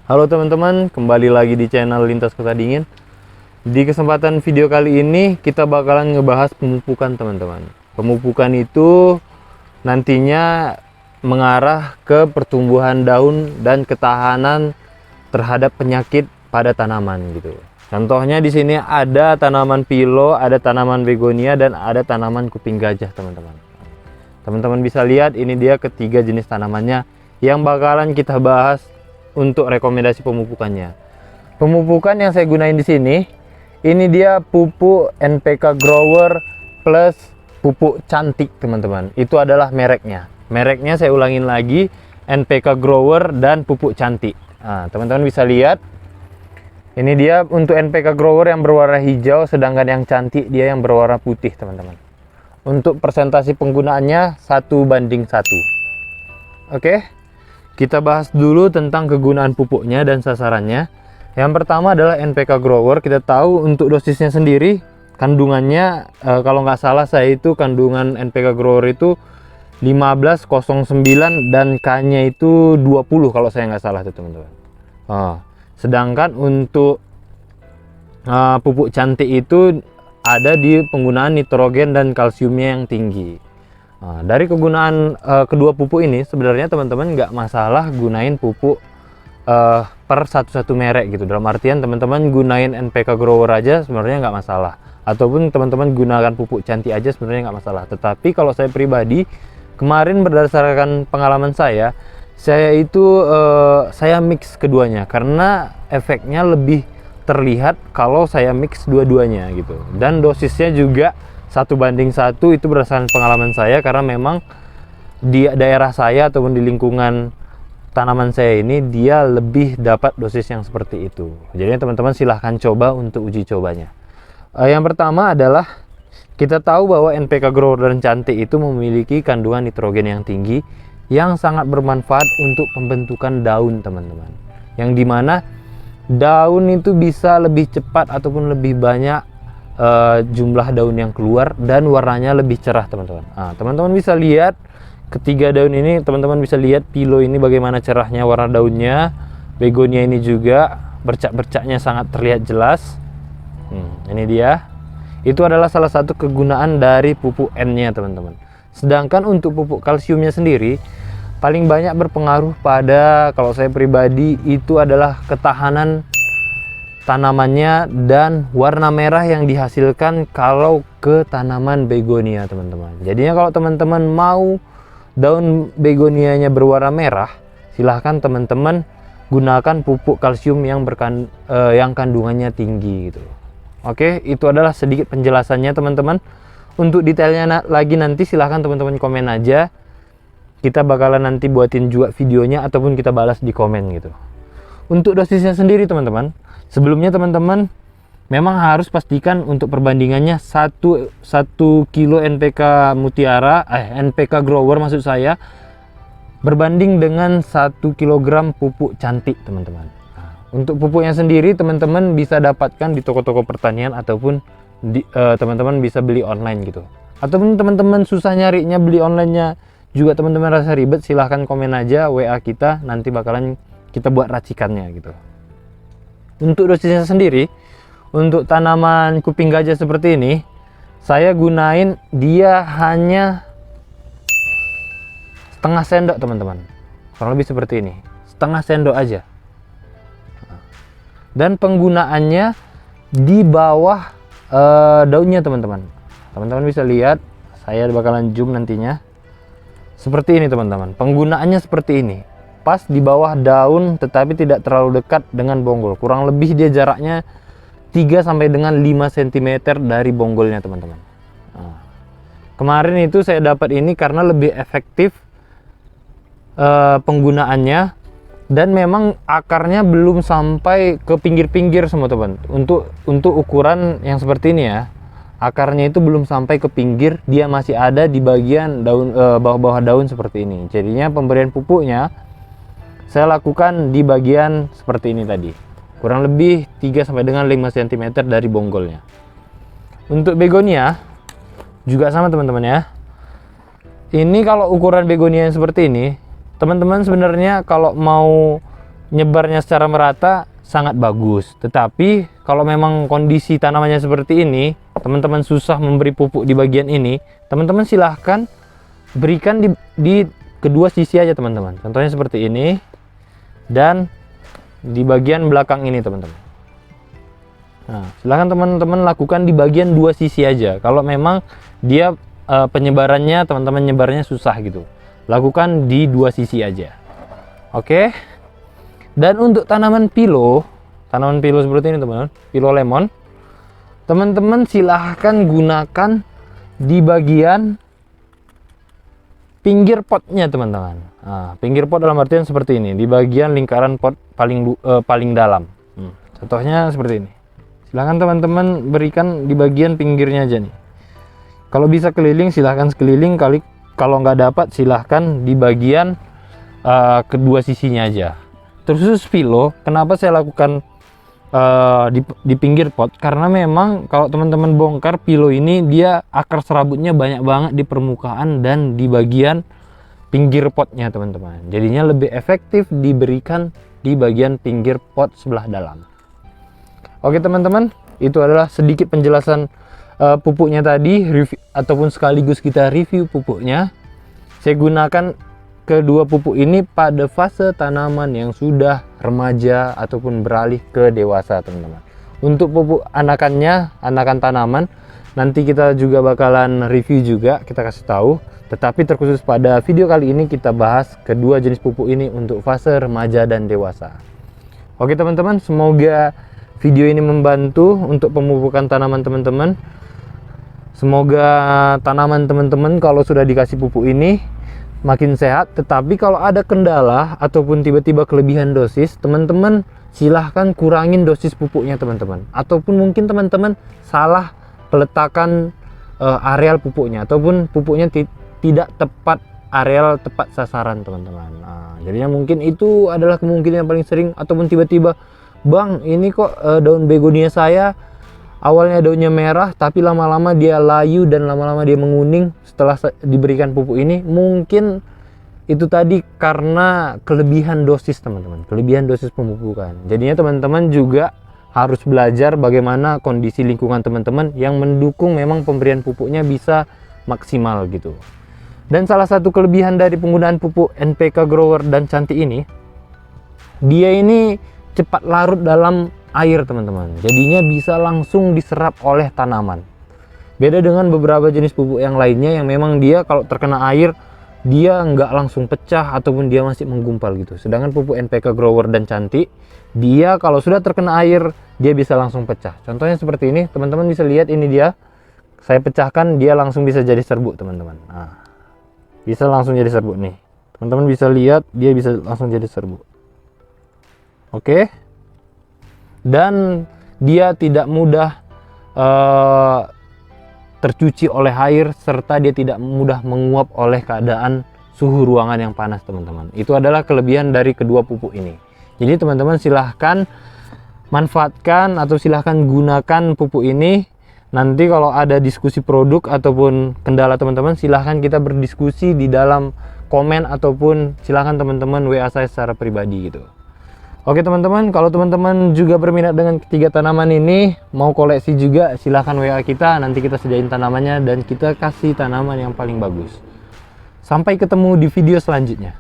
Halo teman-teman, kembali lagi di channel Lintas Kota Dingin. Di kesempatan video kali ini kita bakalan ngebahas pemupukan teman-teman. Pemupukan itu nantinya mengarah ke pertumbuhan daun dan ketahanan terhadap penyakit pada tanaman gitu. Contohnya di sini ada tanaman pilo, ada tanaman begonia, dan ada tanaman kuping gajah teman-teman. Teman-teman bisa lihat ini dia ketiga jenis tanamannya yang bakalan kita bahas untuk rekomendasi pemupukannya. Pemupukan yang saya gunain di sini, ini dia pupuk NPK Grower plus pupuk cantik teman-teman. Itu adalah mereknya. Mereknya saya ulangin lagi, NPK Grower dan pupuk cantik. Nah, teman-teman bisa lihat. Ini dia untuk NPK Grower yang berwarna hijau, sedangkan yang cantik dia yang berwarna putih teman-teman. Untuk persentase penggunaannya 1:1. Oke. Kita bahas dulu tentang kegunaan pupuknya dan sasarannya. Yang pertama adalah NPK Grower. Kita tahu untuk dosisnya sendiri, kandungannya kalau nggak salah saya itu kandungan NPK Grower itu 1509 dan K-nya itu 20 kalau saya nggak salah tuh teman-teman. Sedangkan untuk pupuk cantik itu ada di penggunaan nitrogen dan kalsiumnya yang tinggi. Dari kegunaan kedua pupuk ini sebenarnya teman-teman nggak masalah gunain pupuk per satu-satu merek gitu. Dalam artian teman-teman gunain NPK Grower aja sebenarnya nggak masalah, ataupun teman-teman gunakan pupuk cantik aja sebenarnya nggak masalah. Tetapi kalau saya pribadi kemarin berdasarkan pengalaman saya itu saya mix keduanya karena efeknya lebih terlihat kalau saya mix dua-duanya gitu, dan dosisnya juga 1:1 itu berdasarkan pengalaman saya karena memang di daerah saya ataupun di lingkungan tanaman saya ini dia lebih dapat dosis yang seperti itu. Jadi teman-teman silahkan coba untuk uji cobanya. Yang pertama adalah kita tahu bahwa NPK Grower dan cantik itu memiliki kandungan nitrogen yang tinggi yang sangat bermanfaat untuk pembentukan daun teman-teman, yang dimana daun itu bisa lebih cepat ataupun lebih banyak jumlah daun yang keluar dan warnanya lebih cerah teman-teman. Teman-teman bisa lihat ketiga daun ini, teman-teman bisa lihat pilo ini bagaimana cerahnya warna daunnya, begonia ini juga bercak-bercaknya sangat terlihat jelas. Ini dia. Itu adalah salah satu kegunaan dari pupuk N-nya teman-teman. Sedangkan untuk pupuk kalsiumnya sendiri paling banyak berpengaruh pada, kalau saya pribadi itu adalah ketahanan tanamannya dan warna merah yang dihasilkan kalau ke tanaman begonia teman-teman. Jadinya kalau teman-teman mau daun begonianya berwarna merah, silahkan teman-teman gunakan pupuk kalsium yang kandungannya tinggi gitu. Oke, itu adalah sedikit penjelasannya teman-teman. Untuk detailnya lagi nanti silahkan teman-teman komen aja. Kita bakalan nanti buatin juga videonya ataupun kita balas di komen gitu. Untuk dosisnya sendiri teman-teman, sebelumnya teman-teman memang harus pastikan untuk perbandingannya 1 kilo NPK Mutiara, NPK Grower maksud saya, berbanding dengan 1 kg pupuk cantik teman-teman. Untuk pupuknya sendiri teman-teman bisa dapatkan di toko-toko pertanian ataupun teman-teman bisa beli online gitu. Ataupun teman-teman susah nyarinya beli onlinenya juga, teman-teman rasa ribet, silahkan komen aja WA kita, nanti bakalan kita buat racikannya gitu. Untuk dosisnya sendiri, untuk tanaman kuping gajah seperti ini, saya gunain dia hanya setengah sendok teman-teman. Kurang lebih seperti ini, setengah sendok aja. Dan penggunaannya di bawah daunnya teman-teman. Teman-teman bisa lihat, saya bakalan zoom nantinya. Seperti ini teman-teman, penggunaannya seperti ini. Pas di bawah daun tetapi tidak terlalu dekat dengan bonggol. Kurang lebih dia jaraknya 3 sampai dengan 5 cm dari bonggolnya teman-teman. Kemarin itu saya dapat ini karena lebih efektif penggunaannya, dan memang akarnya belum sampai ke pinggir-pinggir semua teman. Untuk ukuran yang seperti ini ya, akarnya itu belum sampai ke pinggir, dia masih ada di bagian daun, bawah-bawah daun seperti ini. Jadinya pemberian pupuknya saya lakukan di bagian seperti ini tadi, kurang lebih 3 sampai dengan 5 cm dari bonggolnya. Untuk begonia juga sama teman-teman ya. Ini kalau ukuran begonia yang seperti ini, teman-teman sebenarnya kalau mau nyebarnya secara merata sangat bagus. Tetapi kalau memang kondisi tanamannya seperti ini, teman-teman susah memberi pupuk di bagian ini, teman-teman silahkan berikan di kedua sisi aja teman-teman. Contohnya seperti ini, dan di bagian belakang ini teman-teman. Nah, silahkan teman-teman lakukan di bagian dua sisi aja. Kalau memang dia penyebarannya, teman-teman nyebarnya susah gitu, lakukan di dua sisi aja. Oke. Dan untuk tanaman pilo seperti ini teman-teman, pilo lemon, teman-teman silahkan gunakan di bagian pinggir potnya teman-teman. Nah, pinggir pot dalam artian seperti ini, di bagian lingkaran pot paling dalam. Contohnya seperti ini. Silahkan teman-teman berikan di bagian pinggirnya aja nih. Kalau bisa keliling silahkan sekeliling, kalau nggak dapat silahkan di bagian kedua sisinya aja. Terus pilo, kenapa saya lakukan di pinggir pot? Karena memang kalau teman-teman bongkar pilo ini, dia akar serabutnya banyak banget di permukaan dan di bagian pinggir potnya teman-teman. Jadinya lebih efektif diberikan di bagian pinggir pot sebelah dalam. Oke teman-teman, itu adalah sedikit penjelasan pupuknya tadi, ataupun sekaligus kita review pupuknya. Saya gunakan kedua pupuk ini pada fase tanaman yang sudah remaja ataupun beralih ke dewasa teman-teman. Untuk pupuk anakan tanaman, nanti kita juga bakalan review juga, kita kasih tahu. Tetapi terkhusus pada video kali ini kita bahas kedua jenis pupuk ini untuk fase remaja dan dewasa. Oke teman-teman, semoga video ini membantu untuk pemupukan tanaman teman-teman. Semoga tanaman teman-teman kalau sudah dikasih pupuk ini makin sehat. Tetapi kalau ada kendala ataupun tiba-tiba kelebihan dosis, teman-teman silahkan kurangin dosis pupuknya teman-teman. Ataupun mungkin teman-teman salah peletakan areal pupuknya, ataupun pupuknya tidak tepat areal, tepat sasaran teman-teman. Nah, jadinya mungkin itu adalah kemungkinan yang paling sering. Ataupun tiba-tiba, bang ini kok daun begonia saya awalnya daunnya merah tapi lama-lama dia layu dan lama-lama dia menguning setelah diberikan pupuk ini. Mungkin itu tadi karena kelebihan dosis teman-teman, kelebihan dosis pemupukan. Jadinya teman-teman juga harus belajar bagaimana kondisi lingkungan teman-teman yang mendukung memang pemberian pupuknya bisa maksimal gitu. Dan salah satu kelebihan dari penggunaan pupuk NPK Grower dan Cantik ini, dia ini cepat larut dalam air teman-teman, jadinya bisa langsung diserap oleh tanaman. Beda dengan beberapa jenis pupuk yang lainnya yang memang dia kalau terkena air dia nggak langsung pecah ataupun dia masih menggumpal gitu. Sedangkan pupuk NPK Grower dan Cantik, dia kalau sudah terkena air dia bisa langsung pecah. Contohnya seperti ini, teman-teman bisa lihat ini dia, saya pecahkan dia langsung bisa jadi serbuk teman-teman. Nah, bisa langsung jadi serbuk nih, teman-teman bisa lihat dia bisa langsung jadi serbuk. Oke. Dan dia tidak mudah tercuci oleh air, serta dia tidak mudah menguap oleh keadaan suhu ruangan yang panas teman-teman. Itu adalah kelebihan dari kedua pupuk ini. Jadi teman-teman silahkan manfaatkan atau silahkan gunakan pupuk ini. Nanti kalau ada diskusi produk ataupun kendala teman-teman, silahkan kita berdiskusi di dalam komen ataupun silahkan teman-teman WA saya secara pribadi gitu. Oke teman-teman, kalau teman-teman juga berminat dengan ketiga tanaman ini, mau koleksi juga, silahkan WA kita, nanti kita sediain tanamannya dan kita kasih tanaman yang paling bagus. Sampai ketemu di video selanjutnya.